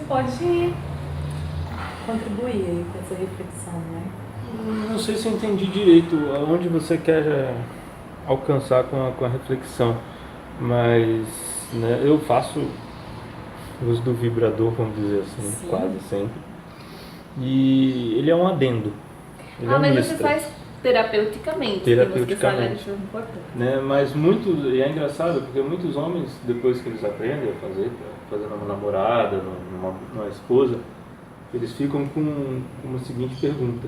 pode contribuir aí com essa reflexão, né? Não sei se eu entendi direito aonde você quer alcançar com a reflexão, mas né, eu faço uso do vibrador, vamos dizer assim, Sim. quase sempre. E ele é um adendo. Ele é um mas extra. você faz terapeuticamente. Terapeuticamente. Isso é importante. Né? Mas muitos, e é engraçado porque muitos homens, depois que eles aprendem a fazer numa namorada, numa esposa, eles ficam com uma seguinte pergunta: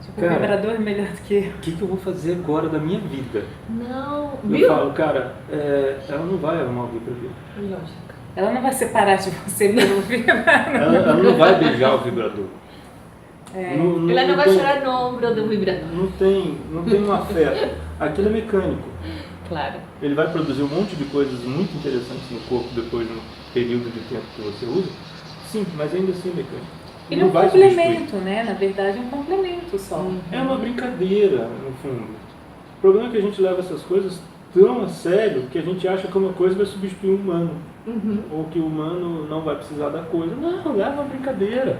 Tipo, cara, o vibrador é melhor do que eu. o que eu vou fazer agora da minha vida? Não, Eu viu? falo, cara, ela não vai arrumar alguém pra ver. Lógico. Ela não vai separar de você pelo vibrador. Ela não vai beijar o vibrador. Ela não vai tem- chorar no ombro do vibrador. Não tem um afeto. Aquilo é mecânico. Claro. Ele vai produzir um monte de coisas muito interessantes no corpo depois de um período de tempo que você usa. Sim, mas ainda assim é mecânico. Ele é Não um vai complemento, substituir. né? Na verdade, é um complemento só. É uma brincadeira, no fundo. O problema é que a gente leva essas coisas tão a sério que a gente acha que uma coisa vai substituir o humano. Ou que o humano não vai precisar da coisa. Não, leva uma brincadeira.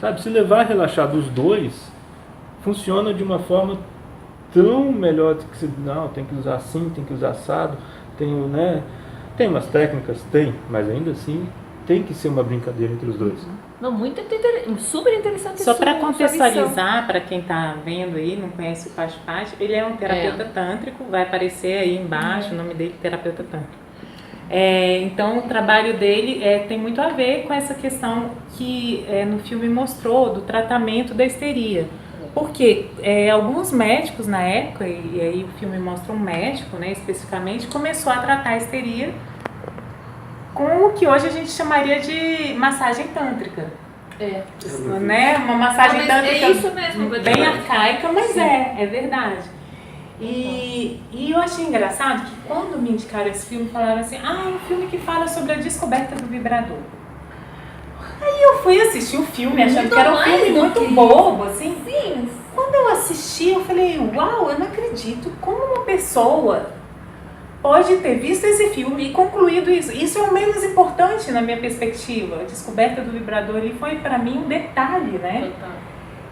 Sabe, se levar a relaxar dos dois, funciona de uma forma tão melhor do que se... Não, tem que usar assim, tem que usar assado. Tem umas técnicas, mas ainda assim tem que ser uma brincadeira entre os dois. Não, super interessante. Só para sua contextualizar, para quem está vendo aí, não conhece o Pashupati, ele é um terapeuta tântrico, vai aparecer aí embaixo o nome dele, terapeuta tântrico. Então o trabalho dele tem muito a ver com essa questão que no filme mostrou do tratamento da histeria. Porque alguns médicos na época, e aí o filme mostra um médico, né, especificamente, começou a tratar a histeria com o que hoje a gente chamaria de massagem tântrica. Né? Uma massagem tântrica isso mesmo, bem arcaica, mas é verdade. E eu achei engraçado que quando me indicaram esse filme, falaram assim, é um filme que fala sobre a descoberta do vibrador. Aí eu fui assistir o filme achando que era um filme muito bobo, assim. Sim. Quando eu assisti, eu falei, uau, eu não acredito como uma pessoa pode ter visto esse filme e concluído isso. Isso é o menos importante na minha perspectiva. A descoberta do vibrador ali foi para mim um detalhe, né? Total.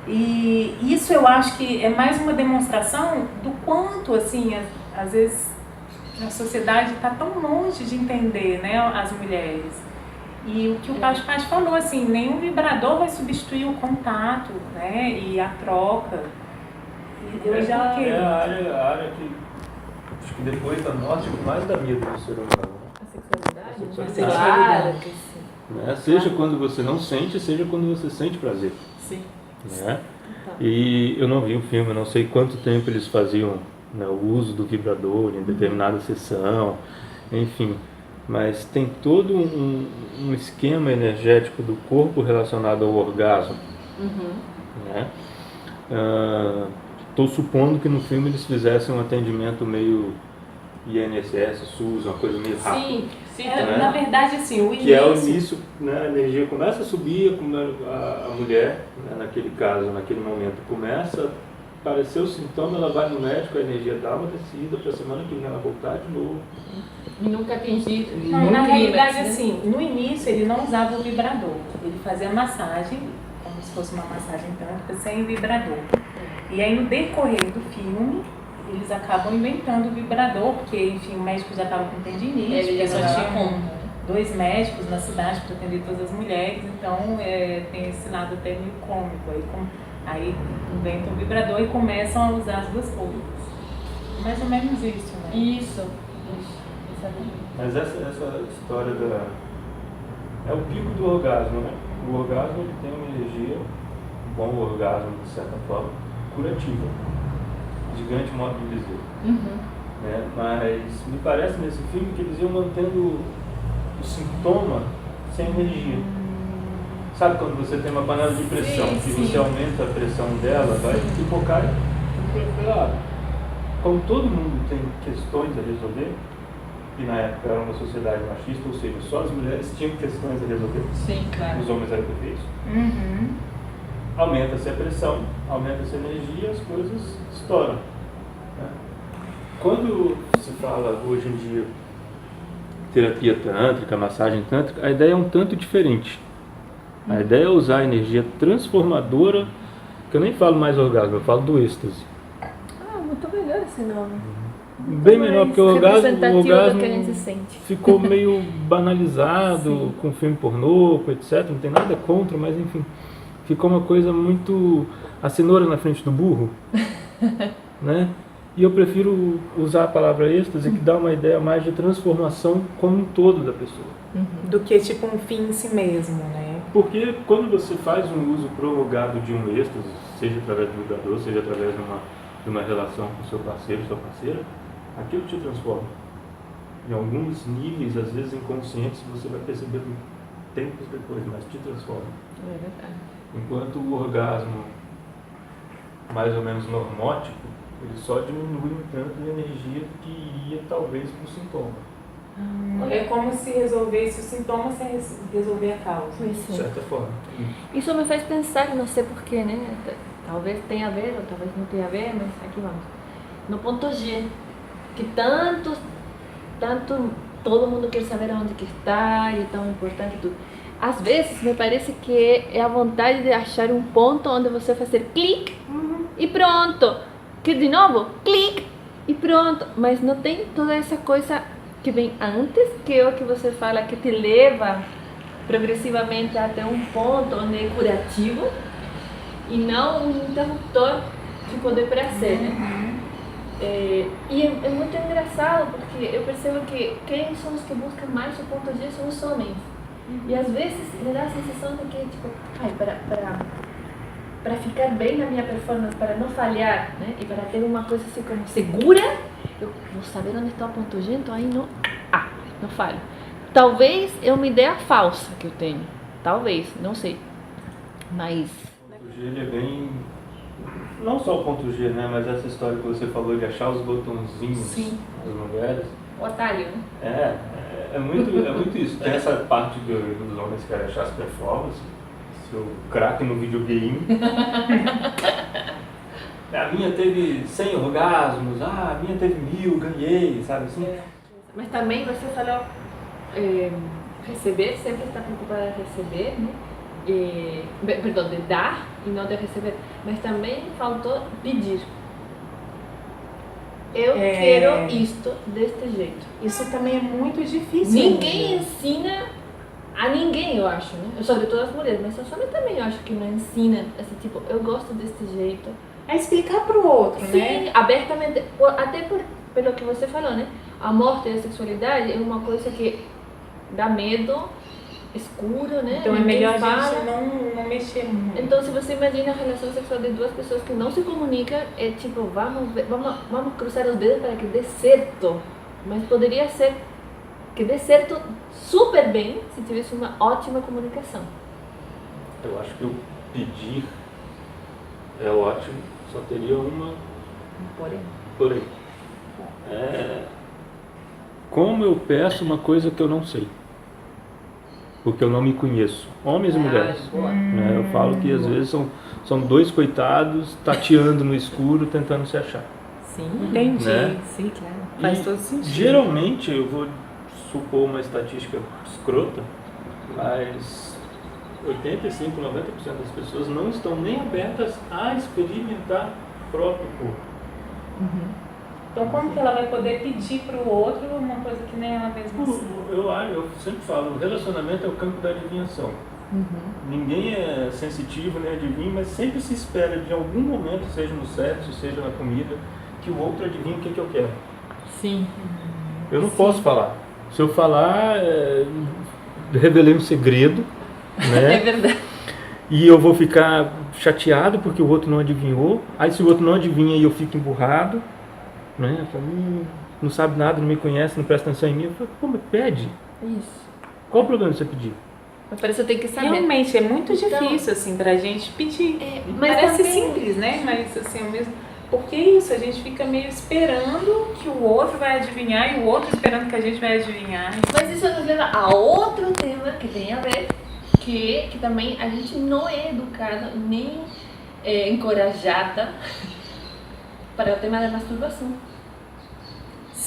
E isso eu acho que é mais uma demonstração do quanto, assim, às vezes a sociedade está tão longe de entender, né, as mulheres. E o que o Pashupati falou, assim, nenhum vibrador vai substituir o contato, né, e a troca. E eu já... É a área que, acho que depois da morte, mais dá medo do ser humano. A sexualidade? Claro que sim. Né? Seja quando você não sente, seja quando você sente prazer. Sim. Né? E eu não vi o filme, eu não sei quanto tempo eles faziam, né, o uso do vibrador em determinada sessão, enfim. Mas tem todo um esquema energético do corpo relacionado ao orgasmo. Né? Estou supondo que no filme eles fizessem um atendimento meio INSS, SUS, uma coisa meio rápida. Sim. né? Na verdade, assim, o início... Que é o início, né, a energia começa a subir, a mulher, né, naquele caso, naquele momento, começa a aparecer o sintoma, ela vai no médico, a energia dá uma descida, para a semana que vem ela voltar de novo. E nunca atingir. Não, na realidade, assim, no início ele não usava o vibrador, ele fazia massagem, como se fosse uma massagem tântrica, sem vibrador. E aí no decorrer do filme, eles acabam inventando o vibrador, porque, enfim, o médico já estava com tendinite, porque só tinha 2 médicos na cidade para atender todas as mulheres, então tem esse lado até meio cômico. Aí inventam o vibrador e começam a usar as duas coisas. Mais ou menos isso, né? Isso. Mas essa história é o pico do orgasmo, né? O orgasmo ele tem uma energia, um bom orgasmo, de certa forma, curativa. Gigante modo de dizer. Né? Mas me parece nesse filme que eles iam mantendo o sintoma sem energia. Sabe quando você tem uma panela de pressão, que você aumenta a pressão dela, vai pipocar e claro. Como todo mundo tem questões a resolver, e na época era uma sociedade machista, ou seja, só as mulheres tinham questões a resolver. Sim, claro. Os homens eram perfeitos. Aumenta-se a pressão, aumenta-se a energia e as coisas estouram. Né? Quando se fala hoje em dia terapia tântrica, massagem tântrica, a ideia é um tanto diferente. A ideia é usar a energia transformadora, que eu nem falo mais orgasmo, eu falo do êxtase. Muito melhor esse nome. Bem melhor, porque o Representativo orgasmo do que a gente sente. ficou meio banalizado com filme pornô, com etc. Não tem nada contra, mas enfim, ficou uma coisa muito... a cenoura na frente do burro, né? E eu prefiro usar a palavra êxtase, que dá uma ideia mais de transformação como um todo da pessoa. Do que tipo um fim em si mesmo, né? Porque quando você faz um uso prolongado de um êxtase, seja através do vibrador, seja através de uma relação com seu parceiro, sua parceira, aquilo te transforma. Em alguns níveis, às vezes inconscientes, você vai perceber tempos depois, mas te transforma. É verdade. Enquanto o orgasmo mais ou menos normótico, ele só diminui um tanto de energia que iria talvez para o sintoma. É como se resolvesse o sintoma sem resolver a causa. Pois De é. certa forma. Isso me faz pensar, não sei porquê, né? Talvez tenha a ver, ou talvez não tenha a ver, mas aqui vamos. No ponto G, que tanto todo mundo quer saber onde que está e é tão importante tudo. Às vezes me parece que é a vontade de achar um ponto onde você fazer clique e pronto. Que de novo, clique e pronto. Mas não tem toda essa coisa que vem antes, que é o que você fala, que te leva progressivamente até um ponto onde é curativo e não um interruptor tipo de prazer, né? E é muito engraçado porque eu percebo que quem são os que buscam mais o ponto G são os homens. E às vezes me dá a sensação de que, tipo, para ficar bem na minha performance, para não falhar, né? E para ter uma coisa assim como segura, eu vou saber onde está o ponto G, então aí não falho. Talvez é uma ideia falsa que eu tenho. Talvez, não sei. Mas... O ponto G ele é bem... Não só o ponto G, né? Mas essa história que você falou de achar os botãozinhos das mulheres. O atalho, né? É muito isso. Tem essa parte dos homens que querem achar as performances, seu craque no videogame. A minha teve 100 orgasmos, a minha teve 1000, ganhei, sabe assim? Mas também você falou receber, sempre está preocupada de receber, né? Perdão, de dar e não de receber. Mas também faltou pedir. Eu quero isto deste jeito. Isso também é muito difícil. Ninguém ensina a ninguém, eu acho, né? Sobretudo as mulheres, mas os homens também eu acho que não ensina, assim, tipo, eu gosto deste jeito. É explicar pro outro, Sim, né? abertamente, pelo que você falou, né? A morte e a sexualidade é uma coisa que dá medo, escuro, né? Então é Ninguém melhor a fala. gente não mexer muito. Então, se você imagina a relação sexual de duas pessoas que não se comunicam, é tipo, vamos cruzar os dedos para que dê certo. Mas poderia ser que dê certo super bem se tivesse uma ótima comunicação. Eu acho que o pedir é ótimo, só teria uma... Porém. Como eu peço uma coisa que eu não sei? Porque eu não me conheço. Homens e mulheres. Né? Eu falo que às vezes são dois coitados tateando no escuro, tentando se achar. Sim, entendi. Né? Sim, claro. Faz todo sentido. Geralmente, eu vou supor uma estatística escrota, mas 85, 90% das pessoas não estão nem abertas a experimentar o próprio corpo. Então como que ela vai poder pedir pro outro uma coisa que nem ela mesma sabe? Eu sempre falo, o relacionamento é o campo da adivinhação. Ninguém é sensitivo nem adivinha, mas sempre se espera de algum momento, seja no sexo, seja na comida, que o outro adivinhe o que eu quero. Sim. Eu não posso falar. Se eu falar, revelei um segredo, né? É verdade. E eu vou ficar chateado porque o outro não adivinhou. Aí se o outro não adivinha, eu fico emburrado, né? Eu falo, não sabe nada, não me conhece, não presta atenção em mim. Eu falo, pô, mas pede. Isso. Qual o problema de você pedir? Mas parece que eu tenho que saber. Realmente é muito Então, difícil assim pra gente pedir. mas Parece também- simples, né? Mas assim, ao mesmo... Porque isso, a gente fica meio esperando que o outro vai adivinhar e o outro esperando que a gente vai adivinhar. Mas isso nos leva a outro tema que tem a ver, que também a gente não é educada nem encorajada para o tema da masturbação.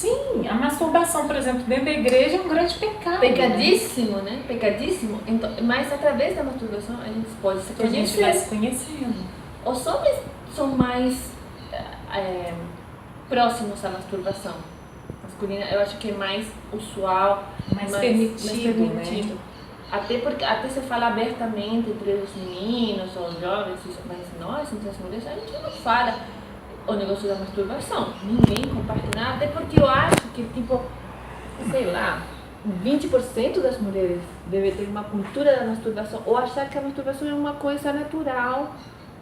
Sim, a masturbação, por exemplo, dentro da igreja é um grande pecado. Pecadíssimo, né? Pecadíssimo. Então, mas através da masturbação a gente pode se Que a gente conhecer. vai se conhecendo. Os homens são mais próximos à masturbação masculina. Eu acho que é mais usual, Mais permitido, né? Até se fala abertamente entre os meninos, os jovens, mas nós, entre as mulheres, a gente não fala o negócio da masturbação. Ninguém compartilha nada, até porque eu acho que, tipo, sei lá, 20% das mulheres devem ter uma cultura da masturbação ou achar que a masturbação é uma coisa natural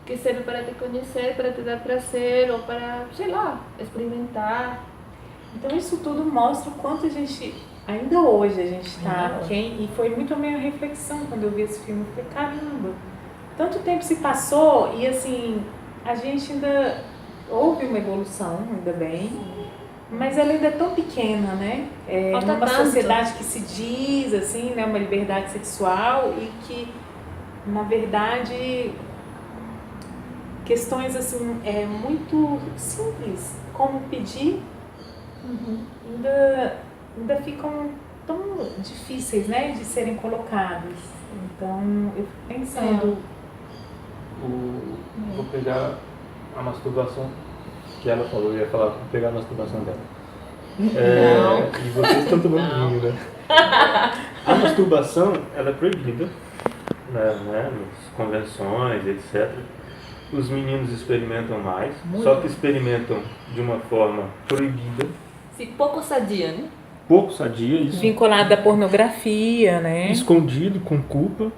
que serve para te conhecer, para te dar prazer ou para, sei lá, experimentar. Então isso tudo mostra o quanto a gente, ainda hoje, a gente está aquém. E foi muito a minha reflexão quando eu vi esse filme. Eu falei, caramba, tanto tempo se passou e assim, a gente ainda houve uma evolução, ainda bem. Mas ela ainda é tão pequena, né? Falta numa tanto. sociedade que se diz, assim, né, uma liberdade sexual e que, na verdade, questões, assim, muito simples, como pedir, ainda ficam tão difíceis, né, de serem colocadas. Então, eu fico pensando... Vou pegar a masturbação que ela falou, eu ia falar, vou pegar a masturbação dela. E vocês estão tomando vinho, né? A masturbação, ela é proibida, né, nas convenções, etc. Os meninos experimentam mais, só que experimentam de uma forma proibida. Sim, pouco sadia, né? Pouco sadia, isso. Vinculada à pornografia, né? Escondido, com culpa.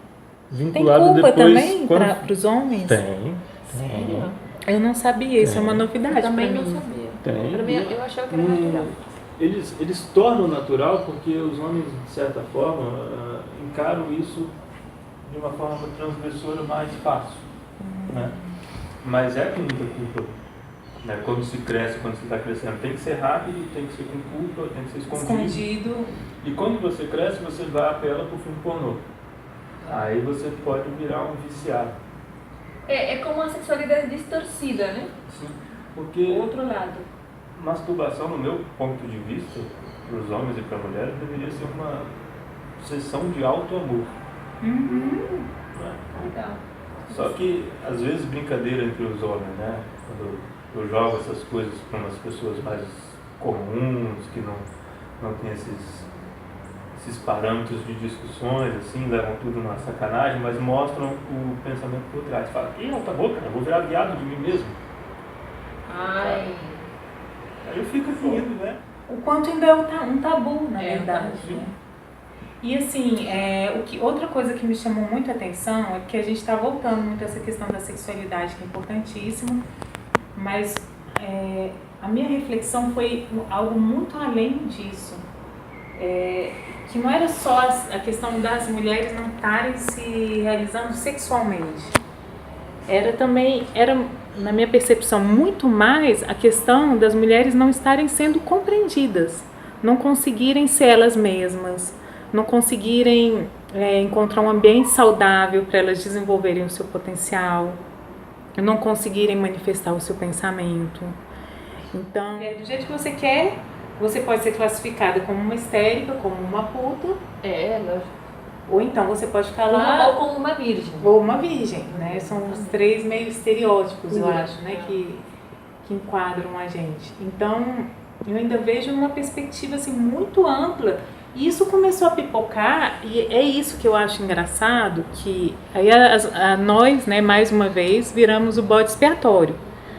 Tem Vinculado culpa depois, também para os homens? Tem. Sério? Eu não sabia, isso é uma novidade Eu também pra não mim. sabia. Tem. Pra mim, eu achava que era natural. Eles tornam natural porque os homens, de certa forma, encaram isso de uma forma transgressora mais fácil. Né? Mas é com muita culpa. Né? Quando se cresce, quando se está crescendo, tem que ser rápido, tem que ser com culpa, tem que ser escondido. E quando você cresce, você vai apela para o filme pornô. Aí você pode virar um viciado. É como uma sexualidade distorcida, né? Sim, porque O outro lado. masturbação, no meu ponto de vista, para os homens e para as mulheres, deveria ser uma sessão de auto-amor. Né? Legal. Só que, às vezes, brincadeira entre os homens, né? Quando eu jogo essas coisas para umas pessoas mais comuns, que não tem esses parâmetros de discussões, assim, levam tudo na sacanagem, mas mostram o pensamento por trás. Fala, tá bom, cara, eu vou virar viado de mim mesmo. Ai. Aí eu fico rindo, né? O quanto ainda é um tabu, na verdade. sim. Né? E assim, outra coisa que me chamou muito a atenção é que a gente está voltando muito a essa questão da sexualidade, que é importantíssima, mas a minha reflexão foi algo muito além disso. Que não era só a questão das mulheres não estarem se realizando sexualmente. Era, na minha percepção, muito mais a questão das mulheres não estarem sendo compreendidas, não conseguirem ser elas mesmas, não conseguirem encontrar um ambiente saudável para elas desenvolverem o seu potencial, não conseguirem manifestar o seu pensamento. Então, do jeito que você quer, você pode ser classificada como uma histérica, como uma puta. Lógico. Ou então você pode ficar lá... Ou como uma virgem. Ou uma virgem, né? São os três meio estereótipos, eu acho, né? Que enquadram a gente. Então, eu ainda vejo uma perspectiva, assim, muito ampla. E isso começou a pipocar, e é isso que eu acho engraçado, que aí nós, né, mais uma vez, viramos o bode expiatório.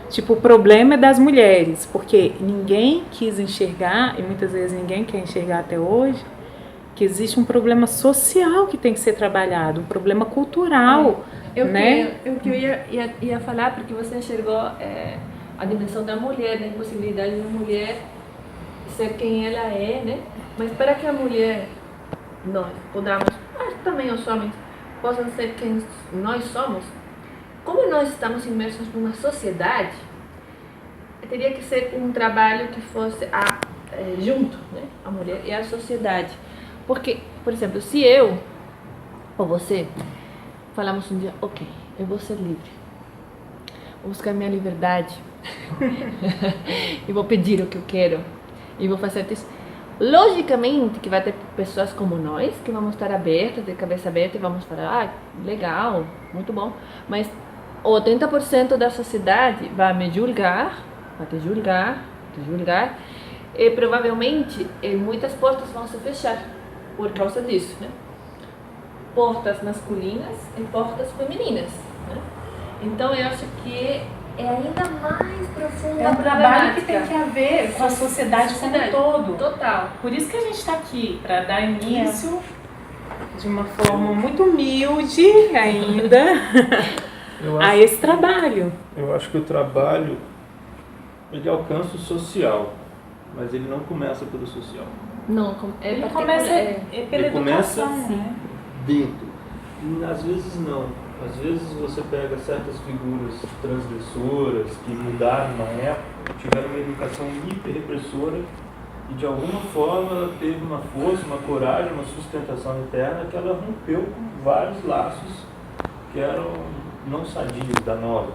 Tipo, o problema é das mulheres, porque ninguém quis enxergar, e muitas vezes ninguém quer enxergar até hoje, que existe um problema social que tem que ser trabalhado, um problema cultural, né? Eu ia falar, porque você enxergou a dimensão da mulher, da impossibilidade da mulher ser quem ela é, né? Mas para que a mulher, nós podamos, mas também os homens, possam ser quem nós somos, como nós estamos imersos numa sociedade, teria que ser um trabalho que fosse junto, né? A mulher e a sociedade. Porque, por exemplo, se eu ou você falamos um dia, ok, eu vou ser livre, vou buscar minha liberdade e vou pedir o que eu quero, e vou fazer isso. Logicamente que vai ter pessoas como nós que vamos estar abertas, de cabeça aberta, e vamos falar, legal, muito bom, mas 80% da sociedade vai me julgar, vai te julgar, e provavelmente muitas portas vão se fechar por causa disso, né? Portas masculinas e portas femininas, né? Então eu acho que é ainda mais profunda. É um trabalho que tem que haver com a sociedade como um todo. Total. Por isso que a gente está aqui, para dar início de uma forma muito humilde ainda a esse trabalho. Eu acho que o trabalho, ele alcança o social, mas ele não começa pelo social. Não, Ele começa pela Ele começa educação, né? dentro. E às vezes não. Às vezes você pega certas figuras transgressoras que mudaram na época, tiveram uma educação hiper-repressora e de alguma forma ela teve uma força, uma coragem, uma sustentação interna que ela rompeu com vários laços que eram não sadios, danosos.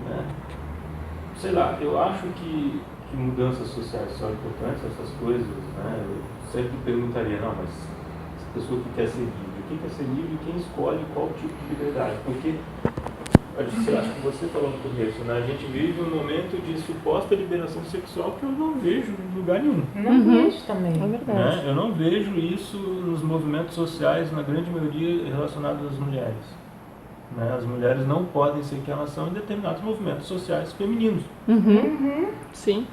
Né? Sei lá, eu acho que mudanças sociais são importantes, essas coisas, né? Eu sempre perguntaria, não, mas essa pessoa que quer ser livre, quem quer ser livre, quem escolhe qual tipo de liberdade? Porque, acho que você falou no começo, né? A gente vive um momento de suposta liberação sexual que eu não vejo em lugar nenhum. Não vejo também. É verdade. Né? Eu não vejo isso nos movimentos sociais, na grande maioria, relacionados às mulheres. Né? As mulheres não podem ser quem elas são em determinados movimentos sociais femininos. Sim.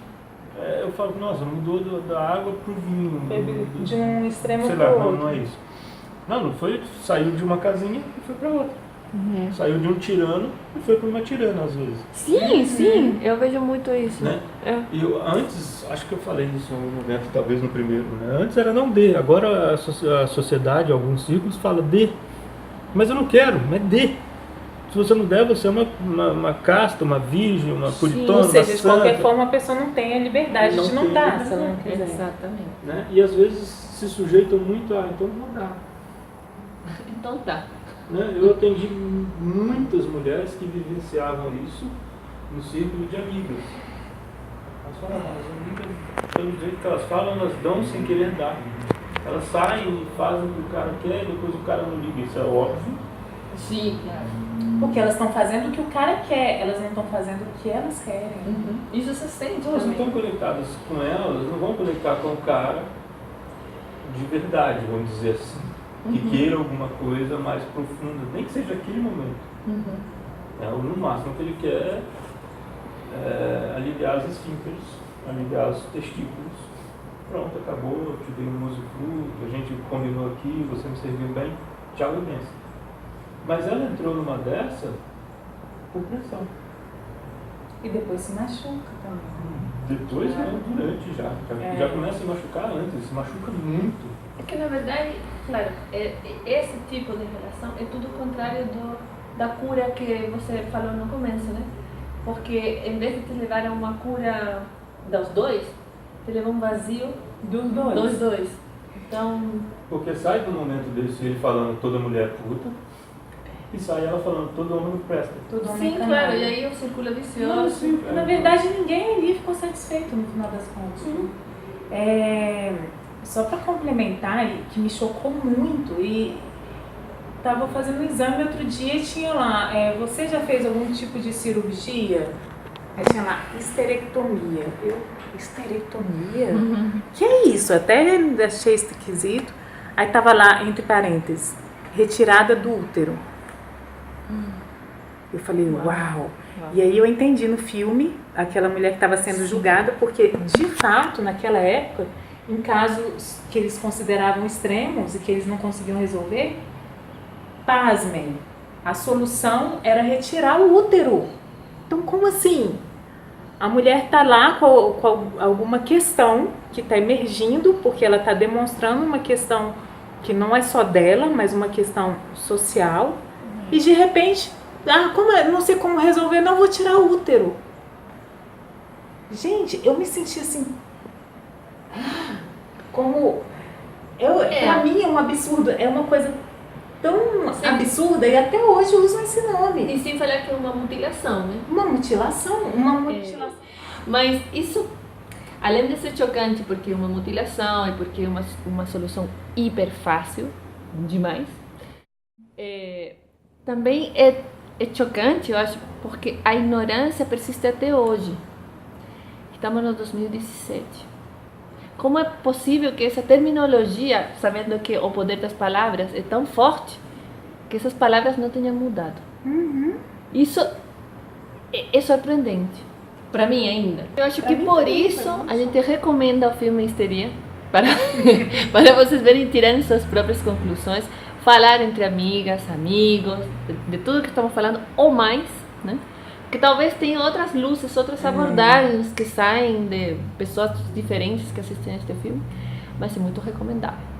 Eu falo, nossa, mudou da água para o vinho. De um extremo sei para lá, o outro. não é isso. Não foi, saiu de uma casinha e foi para outra. Saiu de um tirano e foi para uma tirana, às vezes. Sim, eu vejo muito isso. Né? É. E eu, antes, acho que eu falei isso em um momento, talvez no primeiro, né? Antes era não dê, agora a sociedade, alguns círculos, fala dê. Mas eu não quero, mas dê. Se você não der, você é uma casta, uma virgem, uma puritana, Ou seja, uma de qualquer santa. forma a pessoa não tem a liberdade Não de não tem dar, liberdade. se ela não quiser. Exatamente. Né? E às vezes se sujeitam muito a, então vou dar. Então tá. Né? Eu atendi muitas mulheres que vivenciavam isso no círculo de amigas. Elas falam, as amigas, pelo jeito que elas falam, elas dão sem querer dar. Elas saem e fazem o que o cara quer e depois o cara não liga. Isso é óbvio. Sim, claro. Porque elas estão fazendo o que o cara quer, elas não estão fazendo o que elas querem. Isso se sente Então, elas não também. estão conectadas com elas, não vão conectar com o cara de verdade, vamos dizer assim. Que queira alguma coisa mais profunda, nem que seja aquele momento. Ou no máximo o que ele quer é aliviar as esfínteres, aliviar os testículos. Pronto, acabou, eu te dei um usufruto, a gente combinou aqui, você me serviu bem, tchau e benção. Mas ela entrou numa dessa por pressão. E depois se machuca também. Depois, não, durante já. Já começa a machucar antes, se machuca muito. É que na verdade, claro, esse tipo de relação é tudo o contrário da cura que você falou no começo, né? Porque em vez de te levar a uma cura dos dois, te leva a um vazio dos dois. Então... Porque sai do momento desse ele falando toda mulher é puta, e sai ela falando todo homem não presta. Sim, claro, e aí o círculo é vicioso. Não, sim, na verdade, ninguém ali ficou satisfeito no final das contas. Só para complementar, que me chocou muito, e estava fazendo um exame outro dia e tinha lá, você já fez algum tipo de cirurgia? Aí tinha lá, histerectomia. Histerectomia? Que é isso? Até achei esquisito. Aí tava lá, entre parênteses, retirada do útero. Eu falei, uau! E aí eu entendi no filme, aquela mulher que estava sendo julgada, porque de fato, naquela época, em casos que eles consideravam extremos e que eles não conseguiam resolver, pasmem, a solução era retirar o útero. Então, como assim? A mulher está lá com alguma questão que está emergindo, porque ela está demonstrando uma questão que não é só dela, mas uma questão social, e de repente, não sei como resolver, não vou tirar o útero. Gente, eu me senti assim, pra mim é um absurdo, é uma coisa tão absurda e até hoje usam esse nome. E sem falar que é uma mutilação, né? Uma mutilação. Mas isso, além de ser chocante porque é uma mutilação e porque é uma solução hiper fácil, demais, também é chocante, eu acho, porque a ignorância persiste até hoje. Estamos no 2017. Como é possível que essa terminologia, sabendo que o poder das palavras é tão forte, que essas palavras não tenham mudado? Isso é surpreendente. Para mim ainda. Eu acho que por isso a gente recomenda o filme Histeria, para vocês verem e tirarem suas próprias conclusões, falar entre amigas, amigos, de tudo que estamos falando, ou mais, né? Que talvez tenha outras luzes, outras abordagens que saem de pessoas diferentes que assistem a este filme, mas é muito recomendável.